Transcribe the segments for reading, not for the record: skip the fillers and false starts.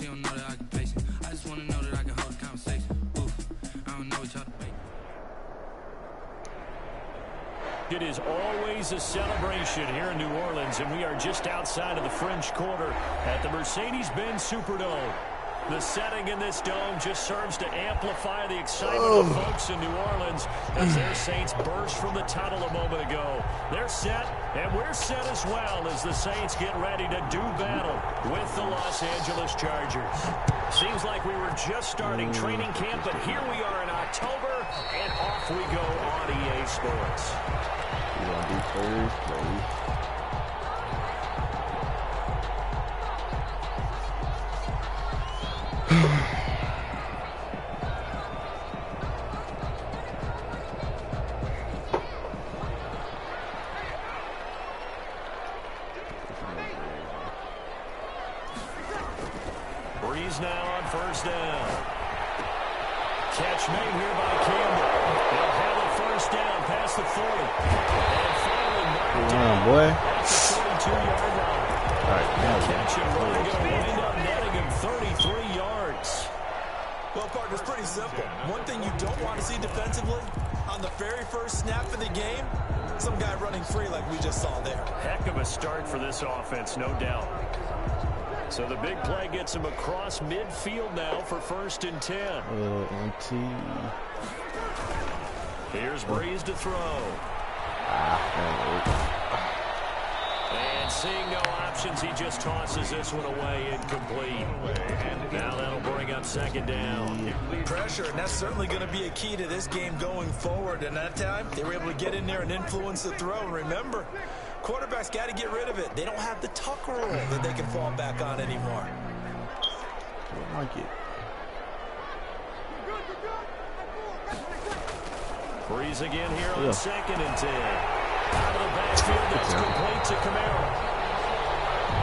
she don't know that I can pace it. I just wanna know that I can hold a conversation. Oof, I don't know what y'all debate. It is always a celebration here in New Orleans, and we are just outside of the French Quarter at the Mercedes-Benz Superdome. The setting in this dome just serves to amplify the excitement of folks in New Orleans as their Saints burst from the tunnel a moment ago. They're set, and we're set as well as the Saints get ready to do battle with the Los Angeles Chargers. Seems like we were just starting training camp, but here we are in October, and off we go on EA Sports. We're going to do Thursday. Breeze now on first down. Catch made here by Campbell. They'll have a first down past the 40. And finally marked down boy. at the 42-yard line. All right, now catch and run going to wind up netting him 33 yards. Well, partner, it's pretty simple. One thing you don't want to see defensively, on the very first snap of the game, some guy running free like we just saw there. Heck of a start for this offense, no doubt. So the big play gets him across midfield now for 1st and 10. Here's Breeze to throw. And seeing no options, he just tosses this one away incomplete. Now that'll bring up 2nd down. Pressure, and that's certainly going to be a key to this game going forward. And that time, they were able to get in there and influence the throw. And remember, quarterbacks got to get rid of it. They don't have the tuck rule that they can fall back on anymore. I like it. Breeze again here on 2nd and 10. Out of the backfield, that's complete to Camaro.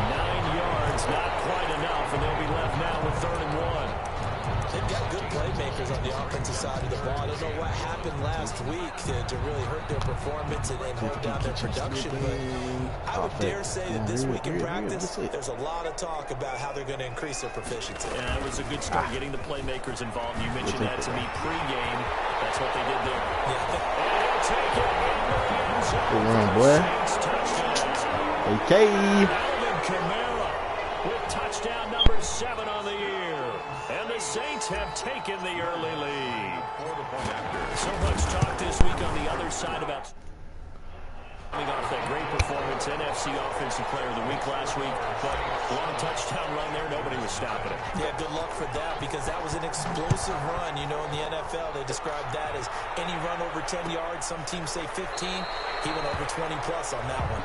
9 yards, not quite enough, and they'll be left now with 3rd and 1. They've got good playmakers on the offensive side of the ball. I don't know what happened last week to really hurt their performance and hold down their production, but I would dare say that this week in practice, there's a lot of talk about how they're going to increase their proficiency. Yeah, it was a good start getting the playmakers involved. You mentioned that to me pregame. That's what they did there. Yeah. And he'll take it in the end zone. Good run, boy. Okay. Alvin Kamara with touchdown number 7 on the year. And the Saints have taken the early lead. So much talk this week on the other side about coming off that great performance, NFC Offensive Player of the Week last week. But one touchdown run there, nobody was stopping it. Yeah, good luck for that because that was an explosive run. You know, in the NFL, they describe that as any run over 10 yards. Some teams say 15. He went over 20-plus on that one.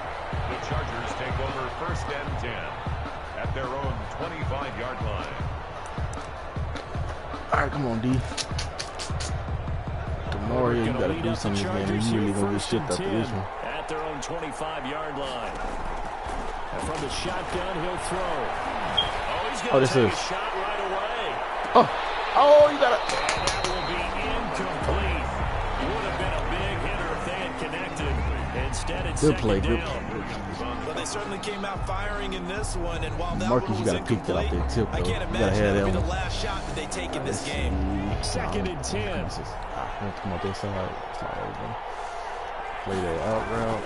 The Chargers take over 1st and 10 at their own 25-yard line. All right, come on, D. Tomorrow, you got to do something in this game. You really going to get shipped after this one. At their own 25-yard line. And from the shotgun, he'll throw. Oh, he's going to take a shot right away. Oh, you got it. And that will be incomplete. Would have been a big hitter if they had connected. Instead, it's good play, good play. Well, they certainly came out firing in this one, and while that Marcus, one you was got to pick that off their tip, though. I can't imagine that'll be the last shot that they take in this game. 2nd and 10. Come on, this side. Slide over. Play that out route.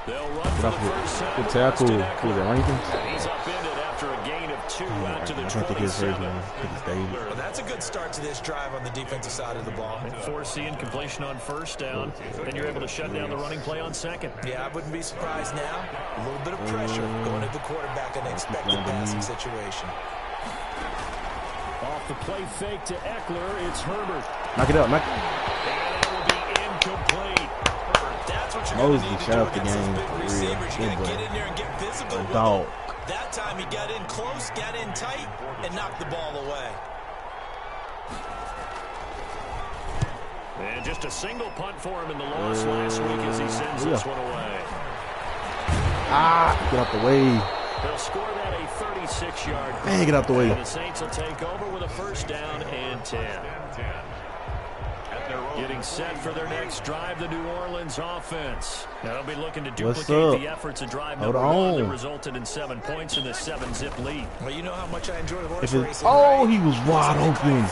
They'll run for the first time. Good tackle. Who is it, Rankins? He's upended after a gain of 2 out to the 27. Well, that's a good start to this drive on the defensive side of the ball. Forcing completion on 1st down. Then you're able to shut down the running play on 2nd. Yeah, I wouldn't be surprised now. A little bit of pressure going at the quarterback in an expected passing situation. Off the play fake to Eckler, it's Herbert. Knock it out, knock it. And it will be incomplete. That's what you're going to need to do against those big receivers. You got to get in there and get visible with them. That time he got in close, got in tight, and knocked the ball away. And just a single punt for him in the loss last week as he sends this one away. Get out the way. They'll score that a 36-yard. Man, get out the way. And the Saints will take over with a 1st down and 10. At their own. Getting set for their next drive, the New Orleans offense. Now they'll be looking to duplicate the efforts of drive number one that resulted in 7 points in the 7-zip lead. Well, you know how much I enjoy horse racing. Oh, right? He was wide open.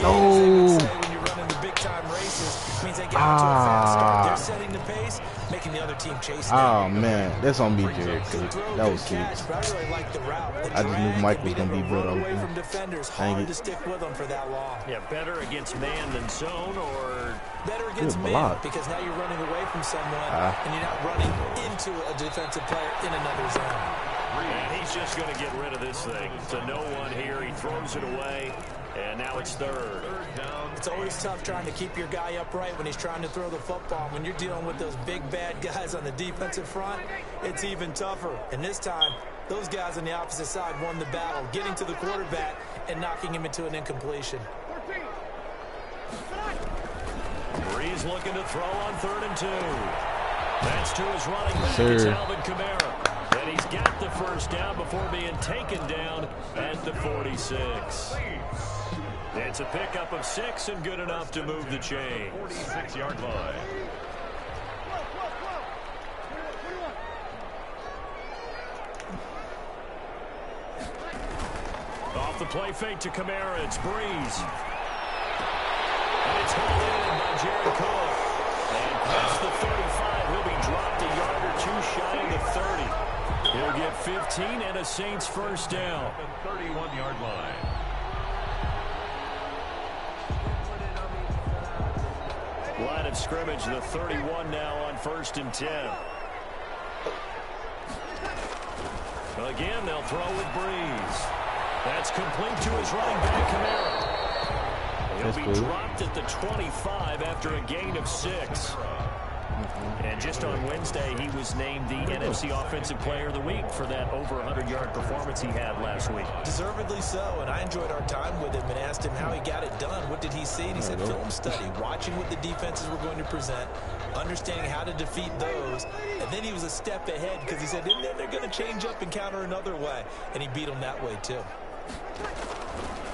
No. When you're running the big-time races, means they get out to a fast start. They're setting the pace, making the other team chase them. Oh, man. That's on me, Jared. That was sick. I really like the route. I just knew Mike was going to be real open. Hard to stick with them for that long. Yeah, better against man than zone, or better against man, because now you're running away from someone and you're not running into a defensive player in another zone. And he's just going to get rid of this thing. To no one here. He throws it away, and now it's third. It's always tough trying to keep your guy upright when he's trying to throw the football. When you're dealing with those big, bad guys on the defensive front, it's even tougher. And this time, those guys on the opposite side won the battle, getting to the quarterback and knocking him into an incompletion. Breeze looking to throw on 3rd and 2. That's to his running back. It's Alvin Kamara. And he's got the first down before being taken down at the 46. It's a pickup of 6 and good enough to move the chains. 46-yard line. Off the play fake to Kamara, it's Breeze. And it's hauled in by Jared Cook. And past the 35, he'll be dropped a yard or 2 shy of the 30. He'll get 15 and a Saints first down. The 31-yard line. Line of scrimmage, the 31 now on 1st and 10. Again, they'll throw with Breeze. That's complete to his running back, Kamara. He'll be dropped at the 25 after a gain of 6. And just on Wednesday, he was named the NFC Offensive Player of the Week for that over 100-yard performance he had last week. Deservedly so, and I enjoyed our time with him and asked him how he got it done. What did he see? And he said film study, watching what the defenses were going to present, understanding how to defeat those, and then he was a step ahead because he said, and then they're going to change up and counter another way, and he beat them that way too.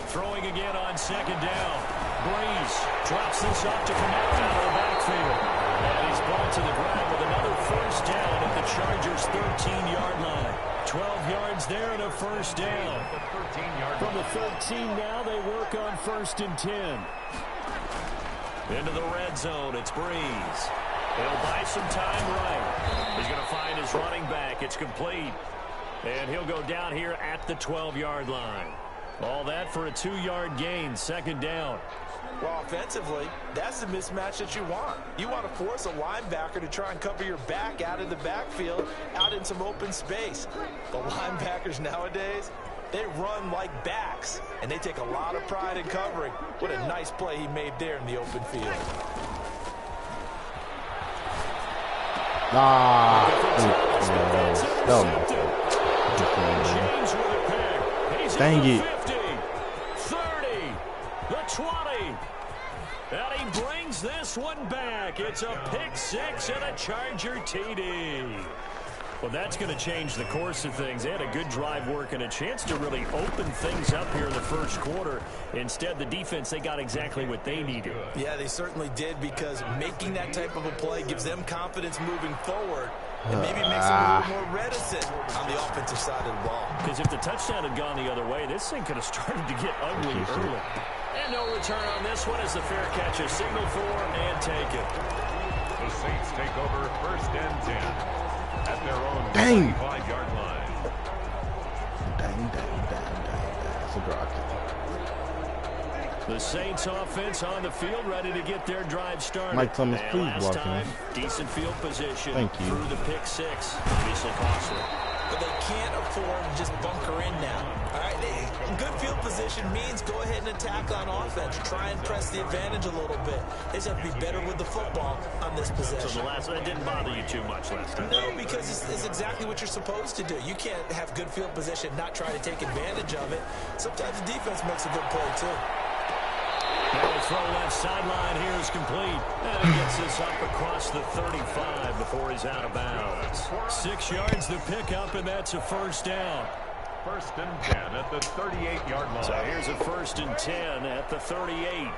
Throwing again on 2nd down. Breeze drops this off to Kamara out of the backfield. And he's brought to the ground with another first down at the Chargers' 13-yard line. 12 yards there and a first down. From the 13 now, they work on 1st and 10. Into the red zone, it's Breeze. He'll buy some time right. He's going to find his running back. It's complete. And he'll go down here at the 12-yard line. All that for a 2-yard gain, 2nd down. Well, offensively, that's the mismatch that you want. You want to force a linebacker to try and cover your back out of the backfield, out in some open space. The linebackers nowadays, they run like backs, and they take a lot of pride in covering. What a nice play he made there in the open field. Dang it. 50, 30, the 20. And he brings this one back. It's a pick 6 and a Charger TD. Well, that's going to change the course of things. They had a good drive work and a chance to really open things up here in the first quarter. Instead, the defense, they got exactly what they needed. Yeah, they certainly did, because making that type of a play gives them confidence moving forward and maybe makes them a little more reticent on the offensive side of the ball. Because if the touchdown had gone the other way, this thing could have started to get ugly early. And no return on this one as the fair catch is signaled for and taken. The Saints take over 1st and 10. At their own 25-yard line. Dang. That's a drop. The Saints offense on the field, ready to get their drive started. Mike Thomas, please last block time, him. decent field position. Thank you. Through the pick 6. Obviously costly. But they can't afford to just bunker in now. All right, good field position means go ahead and attack on offense. Try and press the advantage a little bit. They just have to be better with the football on this possession. So the last one didn't bother you too much last time? No, because it's exactly what you're supposed to do. You can't have good field position, not try to take advantage of it. Sometimes the defense makes a good play, too. Now the throw left sideline here is complete. And he gets this up across the 35 before he's out of bounds. 6 yards the pickup, and that's a first down. 1st and 10 at the 38-yard line. So here's a 1st and 10 at the 38.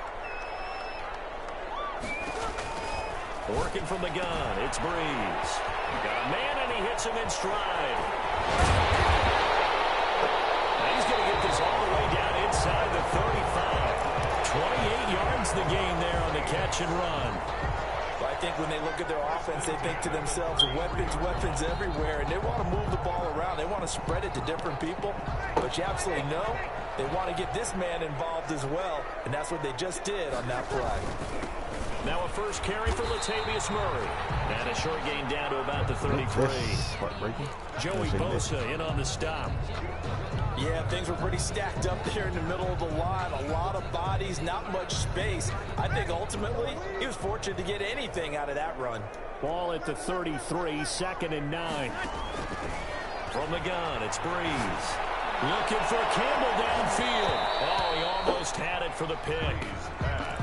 Working from the gun, it's Breeze. Got a man, and he hits him in stride. And he's going to get this all the way down inside the 35. 28 yards the gain there on the catch and run. I think when they look at their offense, they think to themselves, weapons, weapons everywhere, and they want to move the ball around. They want to spread it to different people, but you absolutely know they want to get this man involved as well, and that's what they just did on that play. Now a first carry for Latavius Murray. And a short gain down to about the 33. Joey Bosa in on the stop. Yeah, things were pretty stacked up there in the middle of the line. A lot of bodies, not much space. I think ultimately he was fortunate to get anything out of that run. Ball at the 33, 2nd and 9. From the gun, it's Breeze. Looking for Campbell downfield. Oh, he almost had it for the pick.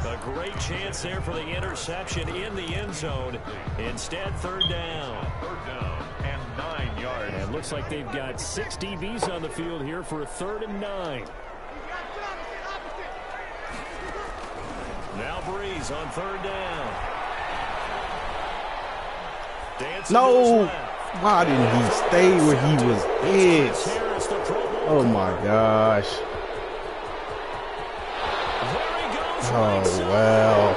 A great chance there for the interception in the end zone. Instead, 3rd down. 3rd down and 9 yards. And looks like they've got 6 DBs on the field here for a 3rd and 9. Now Breeze on 3rd down. Dancing no! Why didn't he stay where he was at? Oh my gosh. Oh, well.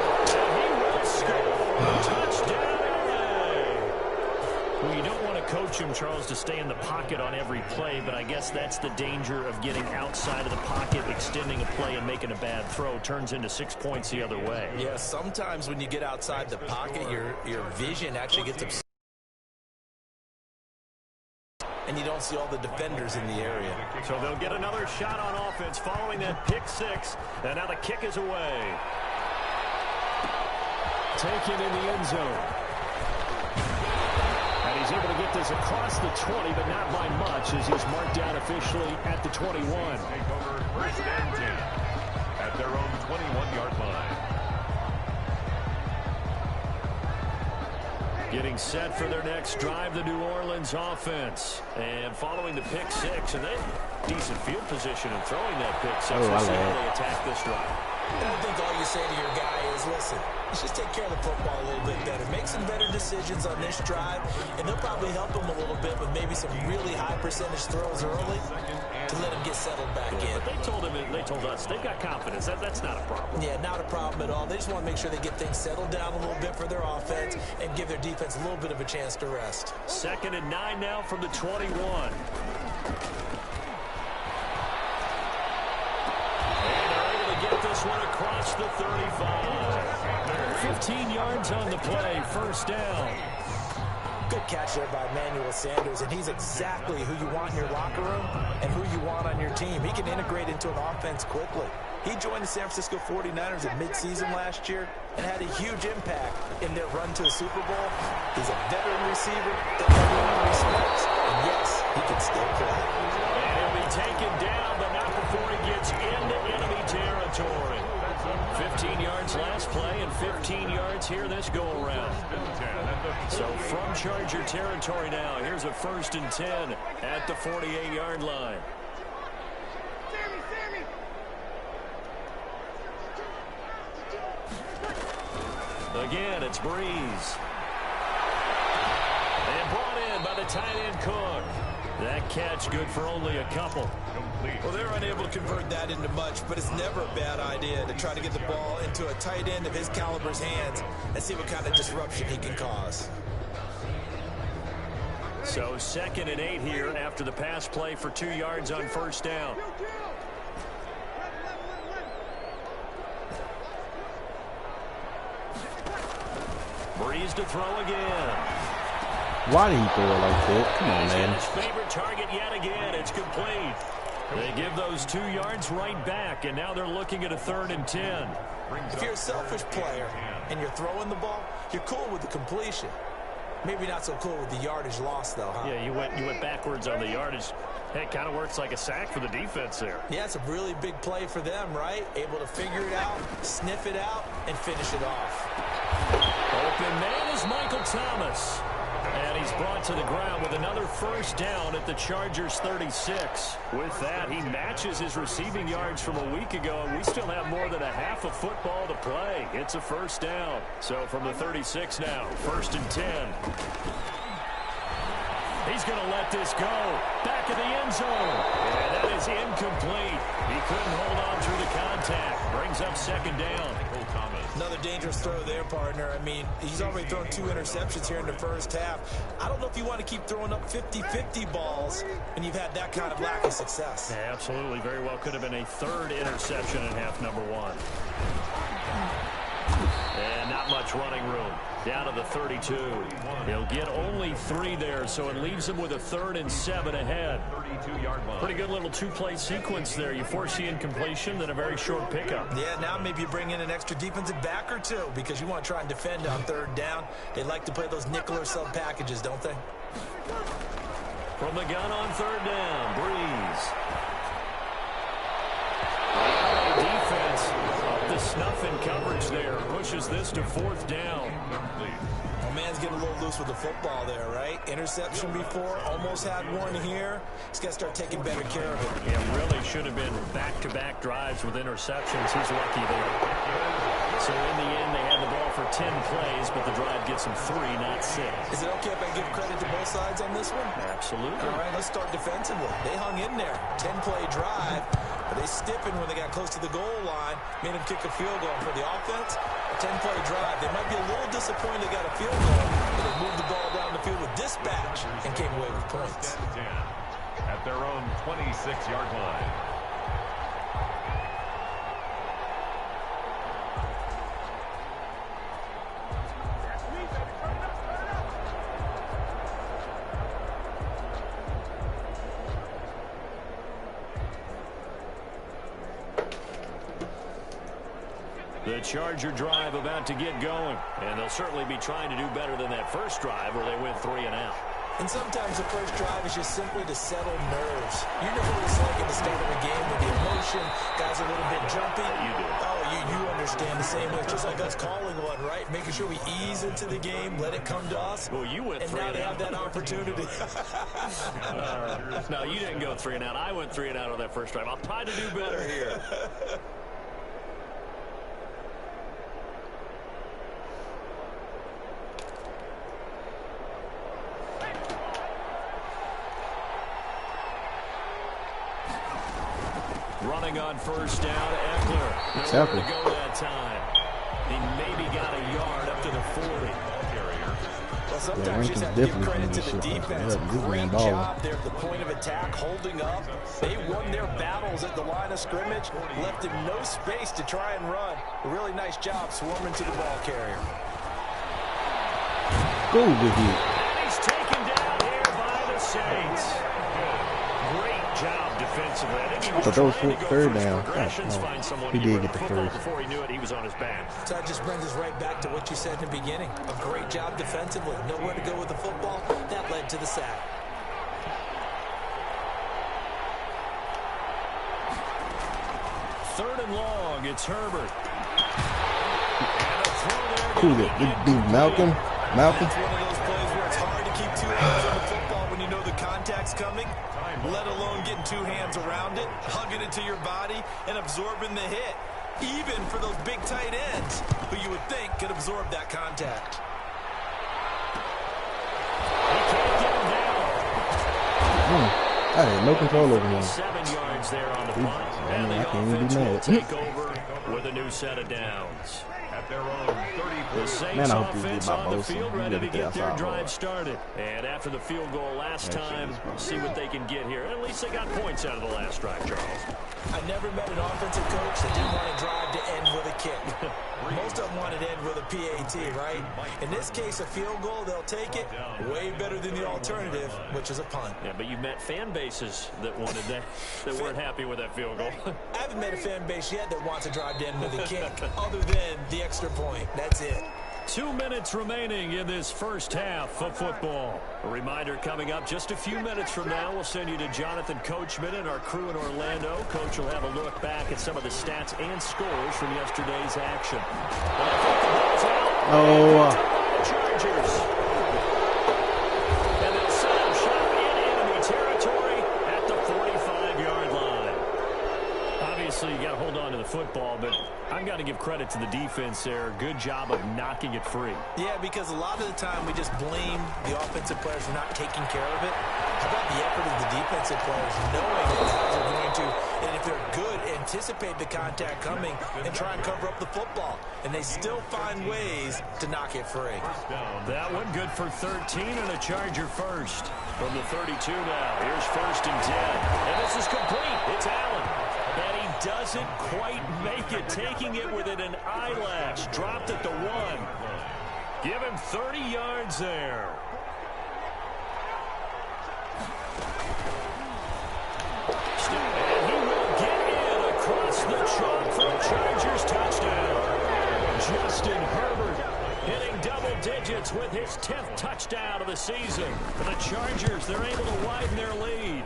Well, you don't want to coach him, Charles, to stay in the pocket on every play, but I guess that's the danger of getting outside of the pocket, extending a play, and making a bad throw. Turns into 6 points the other way. Yeah, sometimes when you get outside the pocket, your vision actually gets obscured, and you don't see all the defenders in the area. So they'll get another shot on offense following that pick 6, and now the kick is away. Taken in the end zone. And he's able to get this across the 20, but not by much, as he's marked down officially at the 21. Take over 1st and 10 at their own 21-yard line. Getting set for their next drive, the New Orleans offense. And following the pick 6, and they decent field position and throwing that pick 6. We'll see how they attack this drive. I think all you say to your guy is, listen, let's just take care of the football a little bit better. Make some better decisions on this drive, and they'll probably help him a little bit with maybe some really high percentage throws early to let him get settled back in. But they told us they've got confidence. That's not a problem. Yeah, not a problem at all. They just want to make sure they get things settled down a little bit for their offense and give their defense a little bit of a chance to rest. 2nd and 9 now from the 21. This one across the 35. 15 yards on the play, 1st down. Good catch there by Emmanuel Sanders, and he's exactly who you want in your locker room and who you want on your team. He can integrate into an offense quickly. He joined the San Francisco 49ers at midseason last year and had a huge impact in their run to the Super Bowl. He's a veteran receiver that everyone respects, and yes, he can still play. And he'll be taken down, but not before he gets into enemy territory. 15 yards last play and 15 yards here this go-around. So from Charger territory now, here's a 1st and 10 at the 48-yard line. Again, it's Breeze. And brought in by the tight end Cook. That catch good for only a couple. Well, they're unable to convert that into much, but it's never a bad idea to try to get the ball into a tight end of his caliber's hands and see what kind of disruption he can cause. So 2nd and 8 here after the pass play for 2 yards on 1st down. Breeze to throw again. Why did he throw it like that? Come on, man. His favorite target yet again. It's complete. They give those 2 yards right back, and now they're looking at a 3rd and 10. If you're a selfish player and you're throwing the ball, you're cool with the completion. Maybe not so cool with the yardage loss, though, huh? Yeah, you went backwards on the yardage. Hey, it kind of works like a sack for the defense there. Yeah, it's a really big play for them, right? Able to figure it out, sniff it out, and finish it off. Open man is Michael Thomas. And he's brought to the ground with another first down at the Chargers' 36. With that, he matches his receiving yards from a week ago, and we still have more than a half of football to play. It's a first down. So from the 36 now, 1st and 10. He's going to let this go. Back in the end zone. And that is incomplete. He couldn't hold on through the contact. Brings up 2nd down. Another dangerous throw there, partner. I mean, he's already thrown 2 interceptions here in the first half. I don't know if you want to keep throwing up 50-50 balls when you've had that kind of lack of success. Yeah, absolutely. Very well could have been a 3rd interception in half number 1. And not much running room. Down to the 32. He'll get only 3 there, so it leaves him with a 3rd and 7 ahead. 32-yard line. Pretty good little 2-play sequence there. You force the incompletion, then a very short pickup. Yeah, now maybe you bring in an extra defensive back or 2 because you want to try and defend on 3rd down. They like to play those nickel or sub packages, don't they? From the gun on 3rd down, Breeze. Defense up the snuff in coverage there. Pushes this to 4th down. My man's getting a little loose with the football there, right? Interception before, almost had one here. He's got to start taking better care of it. Yeah, really should have been back-to-back drives with interceptions. He's lucky there. So in the end, they had the ball for 10 plays, but the drive gets them 3, not 6. Is it okay if I give credit to both sides on this one? Absolutely. All right, let's start defensively. They hung in there. 10-play drive. But they stiffened when they got close to the goal line, made him kick a field goal. For the offense, a 10-play drive. They might be a little disappointed they got a field goal, but they moved the ball down the field with dispatch and came away with points. At their own 26-yard line. The Charger drive about to get going, and they'll certainly be trying to do better than that first drive where they went 3 and out. And sometimes the first drive is just simply to settle nerves. You know what it's like at the start of a game with the emotion, guys are a little bit jumpy. You do. Oh, you understand the same way. It's just like us calling one, right? Making sure we ease into the game, let it come to us. Well, you went and 3 now and they out. have that opportunity. No, you didn't go 3 and out. I went 3 and out on that first drive. I'll try to do better here. Running on first down, Eckler. Nowhere to go that time. He maybe got a yard up to the 40. Well, sometimes you just have to give credit to the defense. Great job there at the point of attack, holding up. They won their battles at the line of scrimmage, left him no space to try and run. A really nice job swarming to the ball carrier. Go with you. And he's taken down here by the Saints. Great job defensively. I think he was trying to go for his progressions, find someone he did get the first. Before he knew it, he was on his back. So that just brings us right back to what you said in the beginning. A great job defensively. Nowhere to go with the football. That led to the sack. Third and long, it's Herbert. Who's it? Dude, Malcolm? Malcolm? It's one of those plays where it's hard to keep 2 hands on the football when you know the contact's coming, let alone getting 2 hands around it, hugging it to your body, and absorbing the hit, even for those big tight ends who you would think could absorb that contact. He can't get him down. I had no control over him. 7 yards there on the punt. And the offense will take over with a new set of downs. At their own 34. The Saints offense on the field ready to get their drive started. And after the field goal last time, see what they can get here. At least they got points out of the last drive, Charles. I never met an offensive coach that didn't want a drive to end with a kick. Most of them want it to end with a PAT, right? In this case, a field goal, they'll take it. Way better than the alternative, which is a punt. Yeah, but you've met fan bases that wanted that weren't happy with that field goal. I haven't met a fan base yet that wants a drive to end with a kick, other than the extra point. That's it. 2 minutes remaining in this first half of football. A reminder coming up just a few minutes from now. We'll send you to Jonathan Coachman and our crew in Orlando. Coach will have a look back at some of the stats and scores from yesterday's action. Oh. Chargers. football, but I've got to give credit to the defense there. Good job of knocking it free. Yeah, because a lot of the time we just blame the offensive players for not taking care of it. How about the effort of the defensive players knowing that guys are going to, and if they're good, anticipate the contact coming and try and cover up the football. And they still find ways to knock it free. That one good for 13 and a Charger first. From the 32 now, here's 1st and 10. And this is complete. It's Allen. And he doesn't quite make it, taking it within an eyelash. Dropped at the 1. Give him 30 yards there. And he will get in across the chalk for a Chargers touchdown. Justin Herbert hitting double digits with his 10th touchdown of the season. For the Chargers, they're able to widen their lead.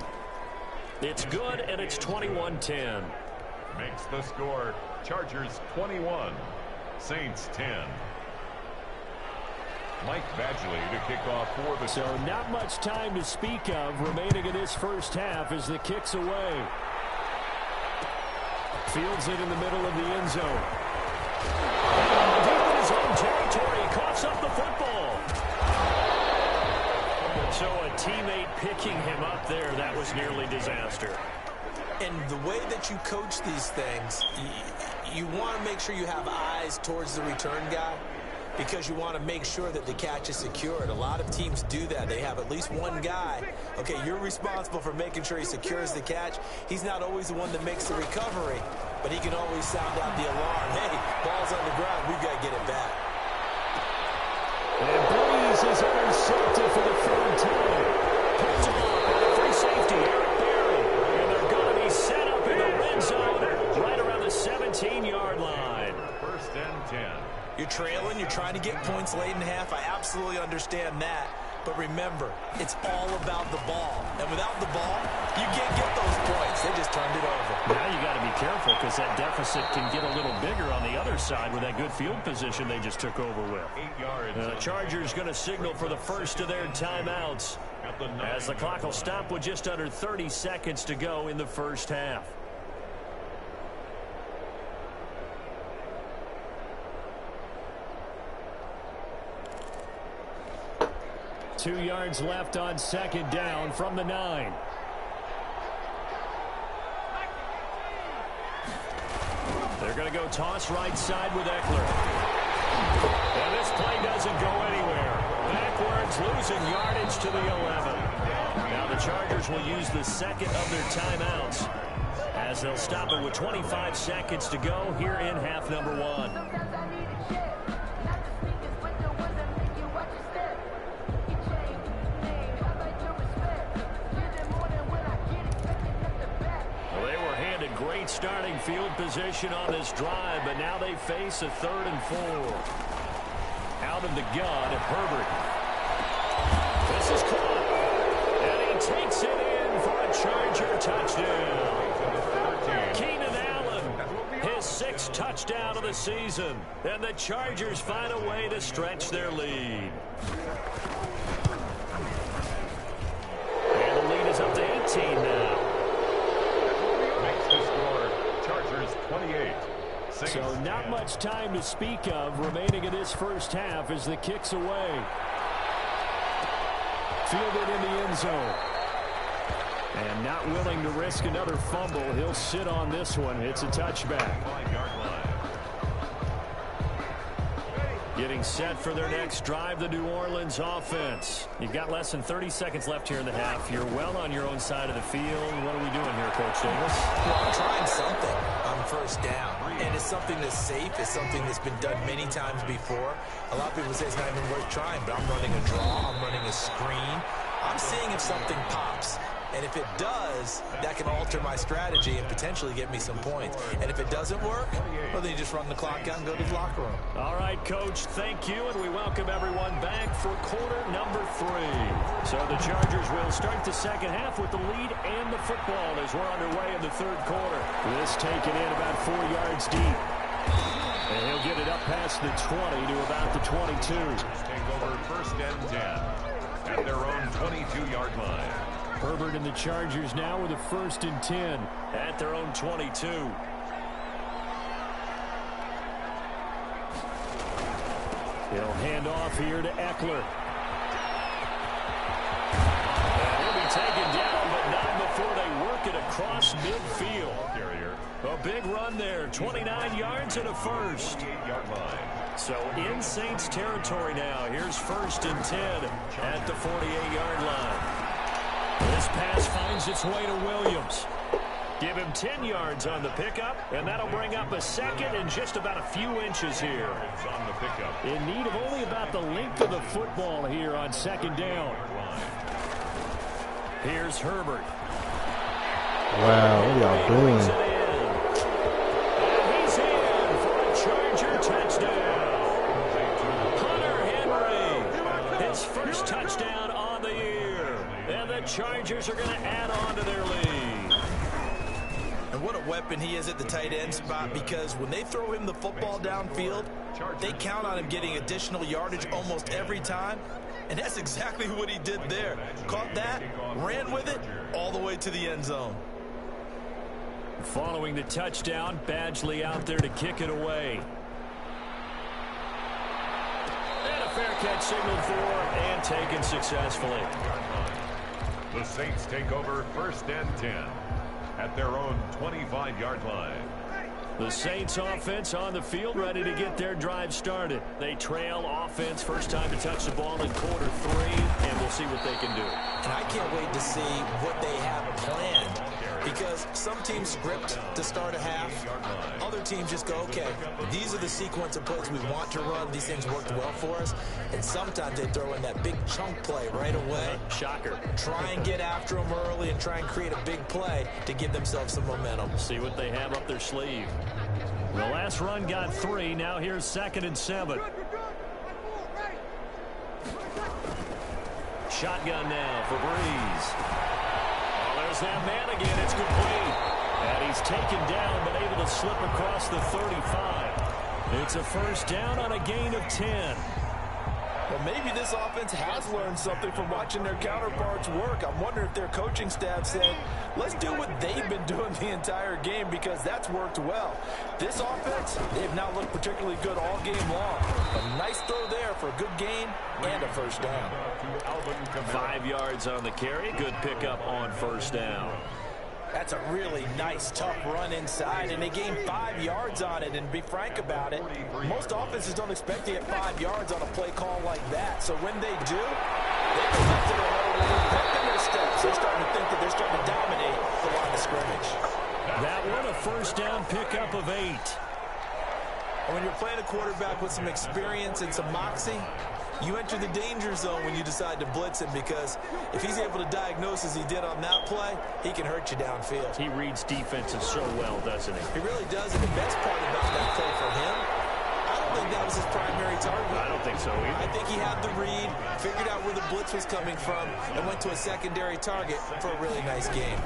It's good, and it's 21-10. Makes the score Chargers 21, Saints 10. Mike Badgley to kick off for the So not much time to speak of remaining in this first half as the kick's away. Fields it in the middle of the end zone. Deep in his own territory, he coughs up the football. So a teammate picking him up there, that was nearly disaster. And the way that you coach these things, you want to make sure you have eyes towards the return guy because you want to make sure that the catch is secured. A lot of teams do that. They have at least one guy. Okay, you're responsible for making sure he secures the catch. He's not always the one that makes the recovery, but he can always sound out the alarm. Hey, ball's on the ground. We've got to get it back. And Breeze is intercepted for the 3rd time. Puts him off at the free safety, Eric Berry. And they're going to be set up in the red zone right around the 17-yard line. 1st and 10. You're trailing. You're trying to get points late in half. I absolutely understand that. But remember, it's all about the ball. And without the ball, you can't get those points. They just turned it over. Now you got to be careful because that deficit can get a little bigger on the other side with that good field position they just took over with. 8 yards. The Chargers going to signal for the first of their timeouts as the clock will stop with just under 30 seconds to go in the first half. Two yards left on 2nd down from the 9. They're going to go toss right side with Eckler. And this play doesn't go anywhere. Backwards, losing yardage to the 11. Now the Chargers will use the 2nd of their timeouts as they'll stop it with 25 seconds to go here in half number 1. Great starting field position on this drive, but now they face a 3rd and 4. Out of the gun, Herbert. This is caught. And he takes it in for a Charger touchdown. Keenan Allen, his 6th touchdown of the season. And the Chargers find a way to stretch their lead. And the lead is up to 18 now. 28. So not much time to speak of remaining in this first half as the kick's away. Fielded in the end zone. And not willing to risk another fumble. He'll sit on this one. It's a touchback. 5-yard line. Getting set for their next drive, the New Orleans offense. You've got less than 30 seconds left here in the half. You're well on your own side of the field. What are we doing here, Coach Davis? Well, I'm trying something on 1st down. And it's something that's safe. It's something that's been done many times before. A lot of people say it's not even worth trying, but I'm running a draw. I'm running a screen. I'm seeing if something pops. And if it does, that can alter my strategy and potentially get me some points. And if it doesn't work, well, then you just run the clock out and go to the locker room. All right, Coach, thank you, and we welcome everyone back for quarter number 3. So the Chargers will start the second half with the lead and the football as we're underway in the 3rd quarter. This taken in about 4 yards deep. And he'll get it up past the 20 to about the 22. Take over 1st and 10 at their own 22-yard line. Herbert and the Chargers now with a 1st and 10 at their own 22. He'll hand off here to Eckler. And he'll be taken down, but not before they work it across midfield. A big run there, 29 yards and a first. 48-yard line. So in Saints territory now. Here's 1st and 10 at the 48-yard line. This pass finds its way to Williams. Give him 10 yards on the pickup, and that'll bring up a second and just about a few inches here. On the pickup. In need of only about the length of the football here on 2nd down. Here's Herbert. Wow, what y'all doing? And he's in for a Charger touchdown. Hunter Henry, his first touchdown on the year. And the Chargers are going to add on to their lead. And what a weapon he is at the tight end spot, because when they throw him the football downfield, they count on him getting additional yardage almost every time. And that's exactly what he did there. Caught that, ran with it, all the way to the end zone. Following the touchdown, Badgley out there to kick it away. And a fair catch signaled for and taken successfully. The Saints take over 1st and 10 at their own 25-yard line. The Saints offense on the field, ready to get their drive started. They trail offense, first time to touch the ball in quarter 3, and we'll see what they can do. And I can't wait to see what they have planned, because some teams script to start a half. Other teams just go, okay, these are the sequence of plays we want to run. These things worked well for us. And sometimes they throw in that big chunk play right away. Shocker. Try and get after them early and try and create a big play to give themselves some momentum. See what they have up their sleeve. The last run got 3. Now here's 2nd and 7. Shotgun now for Breeze. Oh, there's that man again. It's complete. And he's taken down, but able to slip across the 35. It's a 1st down on a gain of 10. Well, maybe this offense has learned something from watching their counterparts work. I'm wondering if their coaching staff said, let's do what they've been doing the entire game, because that's worked well. This offense, they've not looked particularly good all game long. A nice throw there for a good gain and a 1st down. 5 yards on the carry. Good pickup on 1st down. That's a really nice, tough run inside, and they gained 5 yards on it. And be frank about it, most offenses don't expect to get 5 yards on a play call like that. So when they do, they go back to their old pep in their steps. They're starting to think that they're starting to dominate the line of scrimmage. That one a 1st down pickup of 8. And when you're playing a quarterback with some experience and some moxie, you enter the danger zone when you decide to blitz him, because if he's able to diagnose as he did on that play, he can hurt you downfield. He reads defenses so well, doesn't he? He really does, and the best part about that play for him, I don't think that was his primary target. I don't think so either. I think he had the read, figured out where the blitz was coming from, and went to a secondary target for a really nice game.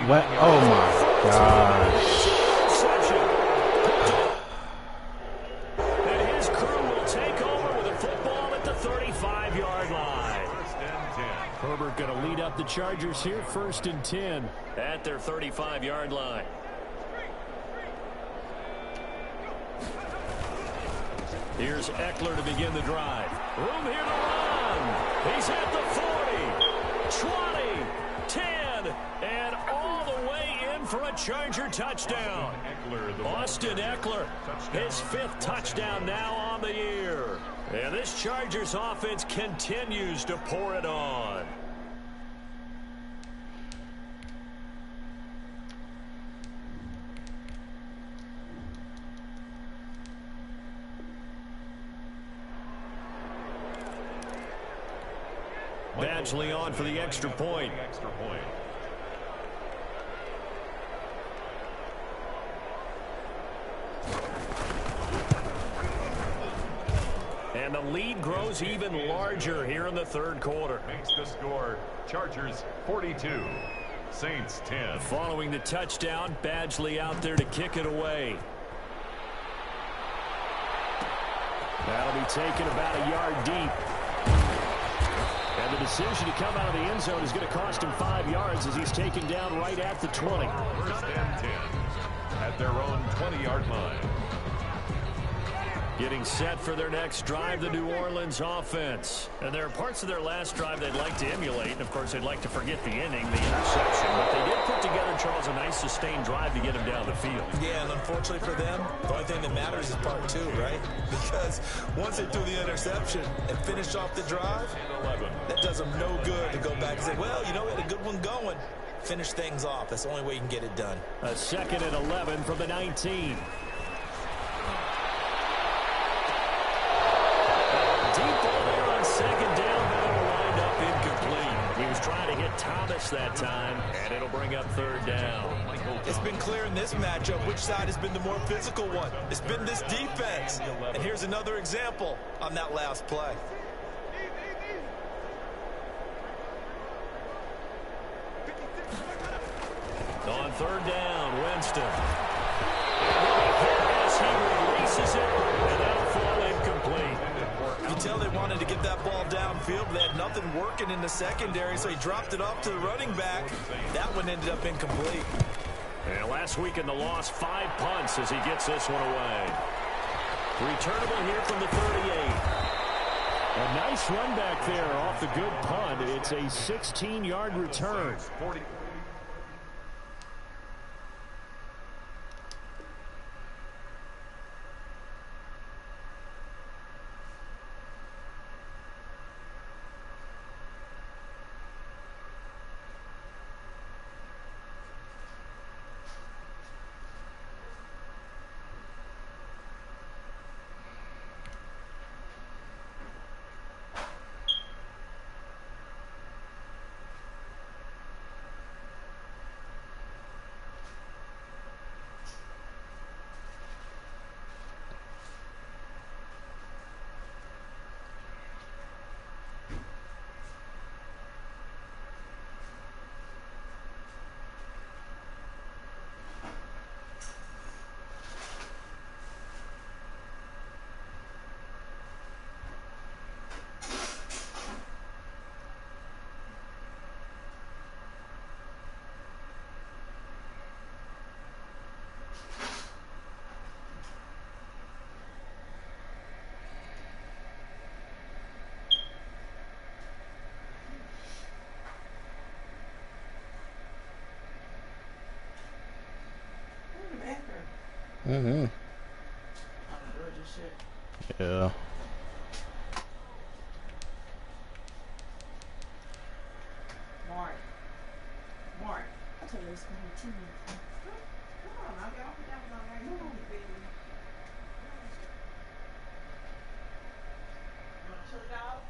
What? Oh my gosh. Herbert going to lead up the Chargers here, 1st and 10 at their 35-yard line. Here's Eckler to begin the drive. Room here to run. He's at the 40, 20, 10, and all the way in for a Charger touchdown. Austin Eckler, his 5th touchdown now on the year. And this Chargers offense continues to pour it on. Badgley on for the extra point. And the lead grows even larger here in the 3rd quarter. Makes the score Chargers 42, Saints 10. Following the touchdown, Badgley out there to kick it away. That'll be taken about a yard deep. And the decision to come out of the end zone is going to cost him 5 yards as he's taken down right at the 20. 1st and 10 at their own 20-yard line. Getting set for their next drive, the New Orleans offense. And there are parts of their last drive they'd like to emulate. And, of course, they'd like to forget the inning, the interception. But they did put together, Charles, a nice sustained drive to get him down the field. Yeah, and unfortunately for them, the only thing that matters is part two, right? Because once they threw the interception and finished off the drive, that does them no good to go back and say, well, you know, we had a good one going. Finish things off. That's the only way you can get it done. A 2nd and 11 from the 19. Deep ball there on 2nd down, but it'll wind up incomplete. He was trying to hit Thomas that time, and it'll bring up 3rd down. It's been clear in this matchup which side has been the more physical one. It's been this defense. And here's another example on that last play. On 3rd down, Winston. As he releases it, and that'll fall incomplete. You tell they wanted to get that ball downfield, but they had nothing working in the secondary, so he dropped it off to the running back. That one ended up incomplete. And last week in the loss, 5 punts as he gets this one away. Returnable here from the 38. A nice run back there off the good punt. It's a 16-yard return. Mm-hmm. Yeah. Mark. I told you it's going to be 2 minutes. Come on, I'll get off the down right now. You want to chill it out?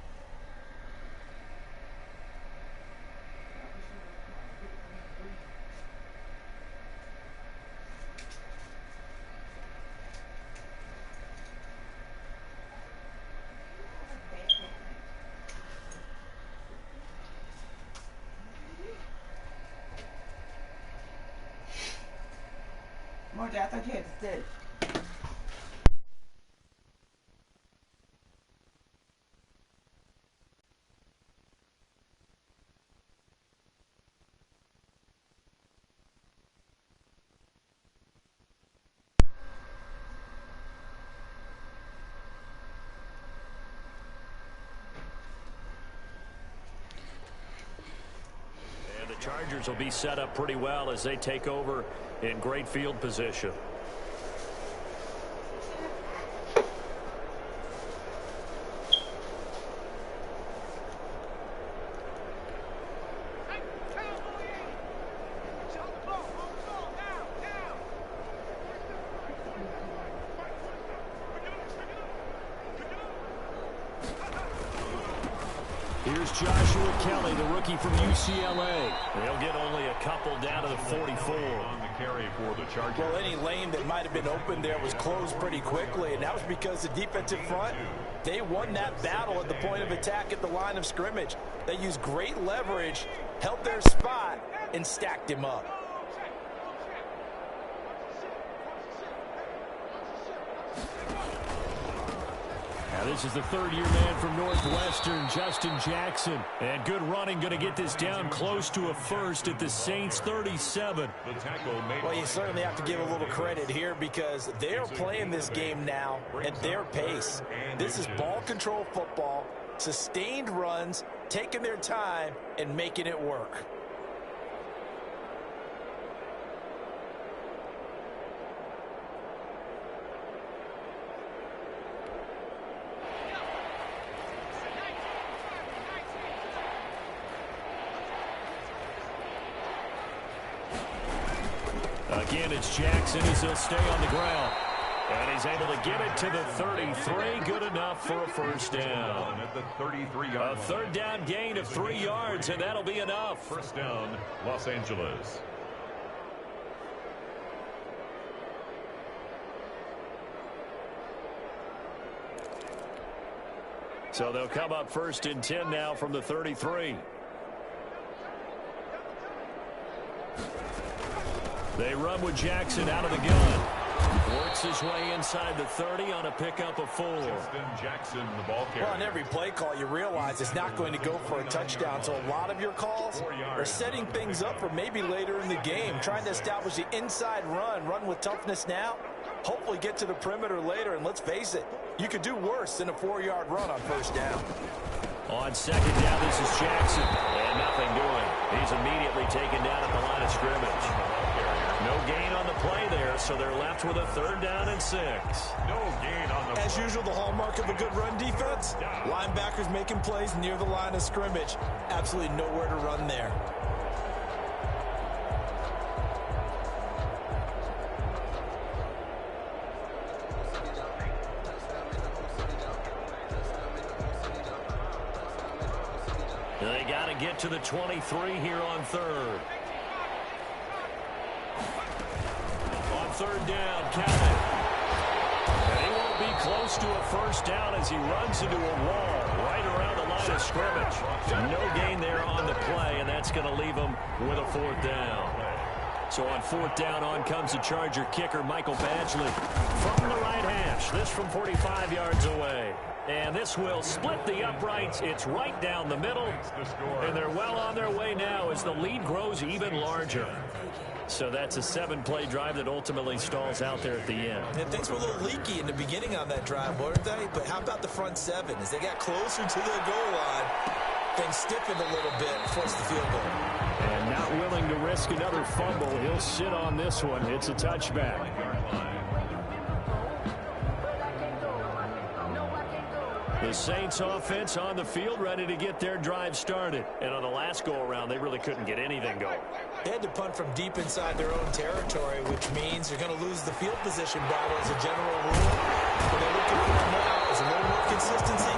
Marty, I thought you had to stay. And the Chargers will be set up pretty well as they take over in great field position. Here's Joshua Kelly, the rookie from UCLA. They'll get only a couple down to the 44. On the carry for the Chargers. Well, any lane that might have been open there was closed pretty quickly, and that was because the defensive front, they won that battle at the point of attack at the line of scrimmage. They used great leverage, held their spot, and stacked him up. And This is the third-year man from Northwestern, Justin Jackson. And good running, going to get this down close to a first at the Saints 37. Well, you certainly have to give a little credit here because they're playing this game now at their pace. This is ball control football, sustained runs, taking their time, and making it work. Again, it's Jackson as he'll stay on the ground. And he's able to get it to the 33. Good enough for a first down. At the 33-yard A third down gain of 3 yards, and that'll be enough. First down, Los Angeles. So they'll come up first and 10 now from the 33. They run with Jackson out of the gun. Works his way inside the 30 on a pickup of 4. Justin Jackson, the ball carrier. Well, on every play call, you realize it's not going to go for a touchdown. So a lot of your calls are setting things up for maybe later in the game, trying to establish the inside run with toughness now, hopefully get to the perimeter later. And let's face it, you could do worse than a 4-yard run on first down. On second down, this is Jackson. And nothing doing. He's immediately taken down at the line of scrimmage. No gain on the play there, so they're left with a third down and 6. No gain on the As usual, the hallmark of a good run defense, linebackers making plays near the line of scrimmage. Absolutely nowhere to run there. They got to get to the 23 here on third. On third down, count it. And he won't be close to a first down as he runs into a wall right around the line of scrimmage. No gain there on the play, and that's going to leave him with a fourth down. So on fourth down, on comes the Charger kicker, Michael Badgley, from the right hash. This from 45 yards away. And this will split the uprights. It's right down the middle. And they're well on their way now as the lead grows even larger. So that's a 7-play drive that ultimately stalls out there at the end. And things were a little leaky in the beginning on that drive, weren't they? But how about the front 7? As they got closer to the goal line, things stiffened a little bit and forced the field goal. And not willing to risk another fumble. He'll sit on this one. It's a touchback. The Saints offense on the field ready to get their drive started. And on the last go-around, they really couldn't get anything going. They had to punt from deep inside their own territory, which means you're going to lose the field position battle as a general rule. What they're looking for now is a little more consistency,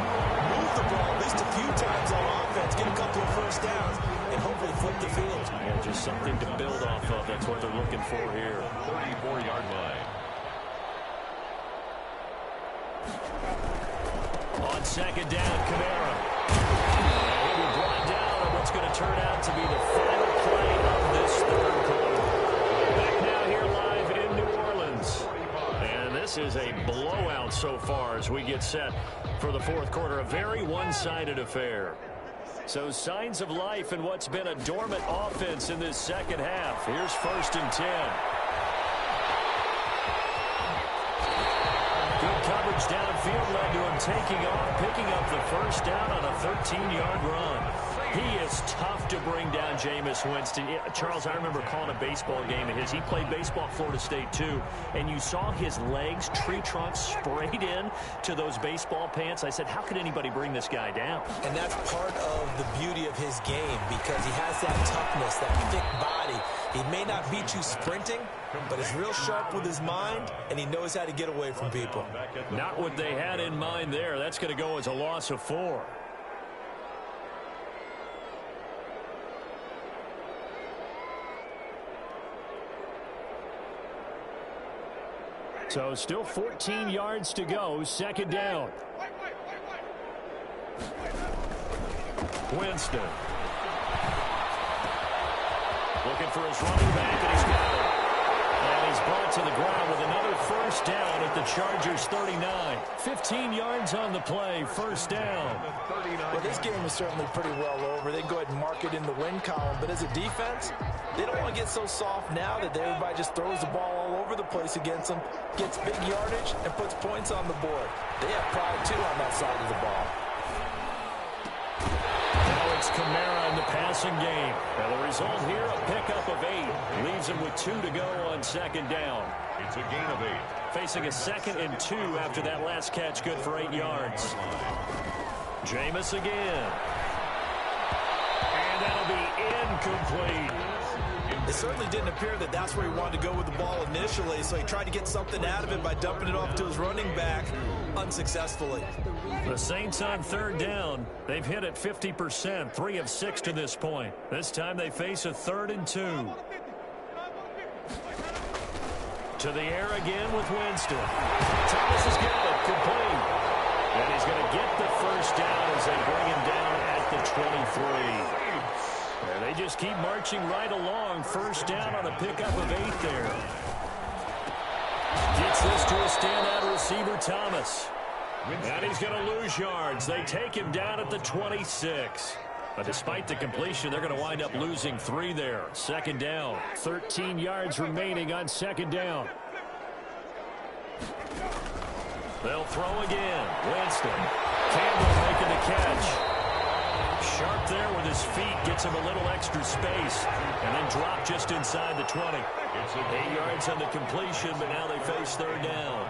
move the ball at least a few times on offense, get a couple of first downs, and hopefully flip the field. Yeah, just something to build off of. That's what they're looking for here. 34-yard line. On second down, Kamara. He'll be brought down on what's going to turn out to be the final play of this third quarter. Back now here live in New Orleans. And this is a blowout so far as we get set for the fourth quarter. A very one-sided affair. So signs of life in what's been a dormant offense in this second half. Here's first and 10. Good coverage downfield led to him taking off, picking up the first down on a 13-yard run. He is tough to bring down, Jameis Winston. Charles, I remember calling a baseball game of his. He played baseball at Florida State, too, and you saw his legs, tree trunks sprayed in to those baseball pants. I said, how could anybody bring this guy down? And that's part of the beauty of his game because he has that toughness, that thick body. He may not beat you sprinting, but he's real sharp with his mind, and he knows how to get away from people. Not what they had in mind there. That's going to go as a loss of 4. So still 14 yards to go. Second down. Winston. Looking for his running back, and he's got it. And he's brought to the ground with another first down. A at the Chargers' 39. 15 yards on the play, first down. Well, this game is certainly pretty well over. They go ahead and mark it in the win column. But as a defense, they don't want to get so soft now that everybody just throws the ball all over the place against them, gets big yardage, and puts points on the board. They have pride, too, on that side of the ball. Now it's Kamara in the passing game. Now the result here, a pickup of 8. Leaves him with 2 to go on second down. It's a gain of 8. Facing a 2nd and 2 after that last catch, good for 8 yards. Jameis again. And that'll be incomplete. It certainly didn't appear that that's where he wanted to go with the ball initially, so he tried to get something out of it by dumping it off to his running back unsuccessfully. The Saints on third down. They've hit it 50%, 3 of 6 to this point. This time they face a 3rd and 2. To the air again with Winston. Thomas has got it, complete. And he's going to get the first down as they bring him down at the 23. And they just keep marching right along. First down on a pickup of 8 there. Gets this to a standout receiver, Thomas. And he's going to lose yards. They take him down at the 26. But despite the completion, they're going to wind up losing 3 there. Second down. 13 yards remaining on second down. They'll throw again. Winston. Campbell making the catch. Sharp there with his feet. Gets him a little extra space. And then drop just inside the 20. It's 8 yards on the completion, but now they face third down.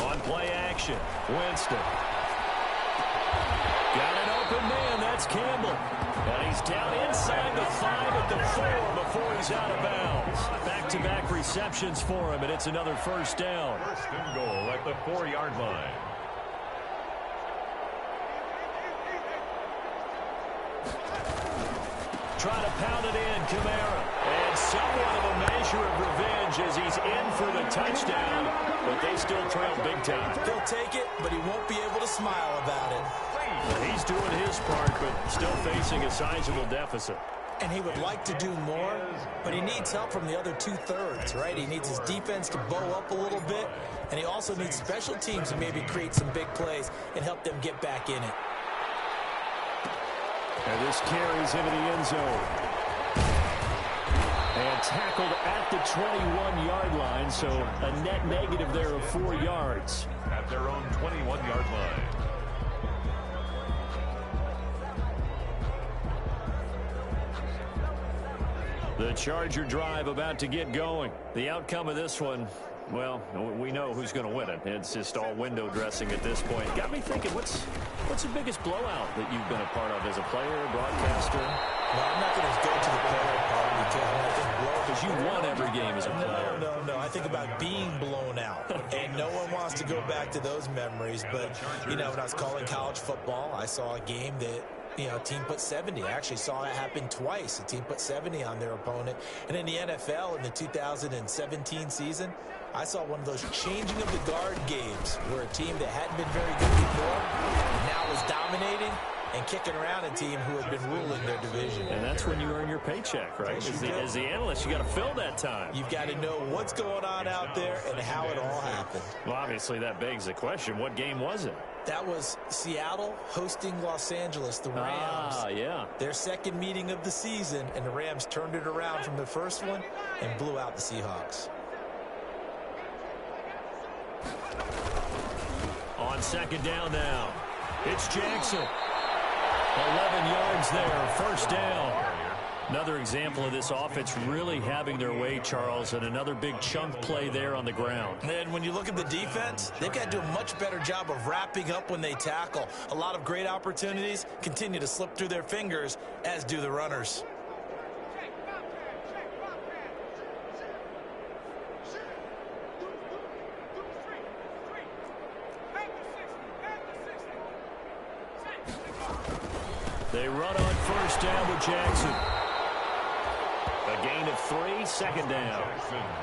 On play action. Winston. Got an open man. That's Campbell. And he's down inside the 5 at the 4 before he's out of bounds. Back-to-back receptions for him, and it's another first down. First and goal at the 4-yard line. Try to pound it in, Kamara. And somewhat of a measure of revenge as he's in for the touchdown, but they still trail big time. He'll take it, but he won't be able to smile about it. He's doing his part, but still facing a sizable deficit. And he would like to do more, but he needs help from the other 2/3, right? He needs his defense to bow up a little bit, and he also needs special teams to maybe create some big plays and help them get back in it. And this carries into the end zone. And tackled at the 21-yard line, so a net negative there of 4 yards. At their own 21-yard line. The Charger drive about to get going. The outcome of this one, well, we know who's going to win it. It's just all window dressing at this point. Got me thinking, what's the biggest blowout that you've been a part of as a player, broadcaster? No, I'm not going to go to the player part because when I think blowout, because you won every game as a player. No. I think about being blown out, and no one wants to go back to those memories. But, you know, when I was calling college football, I saw a game that, you know, a team put 70. I actually saw it happen twice. A team put 70 on their opponent. And in the NFL in the 2017 season, I saw one of those changing of the guard games where a team that hadn't been very good before now was dominating and kicking around a team who had been ruling their division. And that's when you earn your paycheck, right? As the analyst, you got to fill that time. You've got to know what's going on out there and how it all happened. Well, obviously that begs the question, what game was it? That was Seattle hosting Los Angeles, the Rams. Ah, yeah. Their second meeting of the season, and the Rams turned it around from the first one and blew out the Seahawks. On second down now, it's Jackson. 11 yards there, first down. Another example of this offense really having their way, Charles, and another big chunk play there on the ground. And when you look at the defense, they've got to do a much better job of wrapping up when they tackle. A lot of great opportunities continue to slip through their fingers, as do the runners. They run on first down with Jackson. A gain of 3, second down.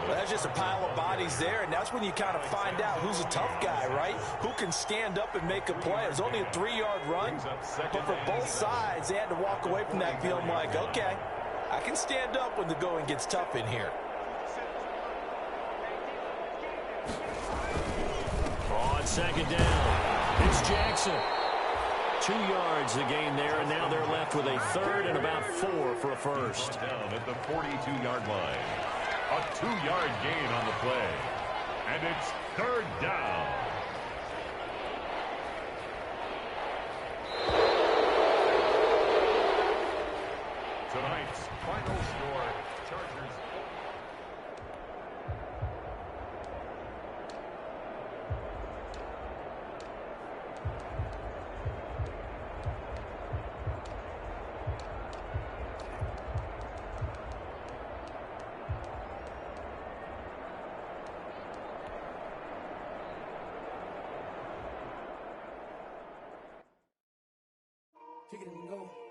Well, that's just a pile of bodies there, and that's when you kind of find out who's a tough guy, right? Who can stand up and make a play. It was only a 3-yard run, but for both sides, they had to walk away from that feeling like, okay, I can stand up when the going gets tough in here. On second down, it's Jackson. 2 yards the gain there, and now they're left with a third and about 4 for a first. Down at the 42-yard line. A 2-yard gain on the play. And it's third down. Tonight's final score, Chargers. Pick it and go.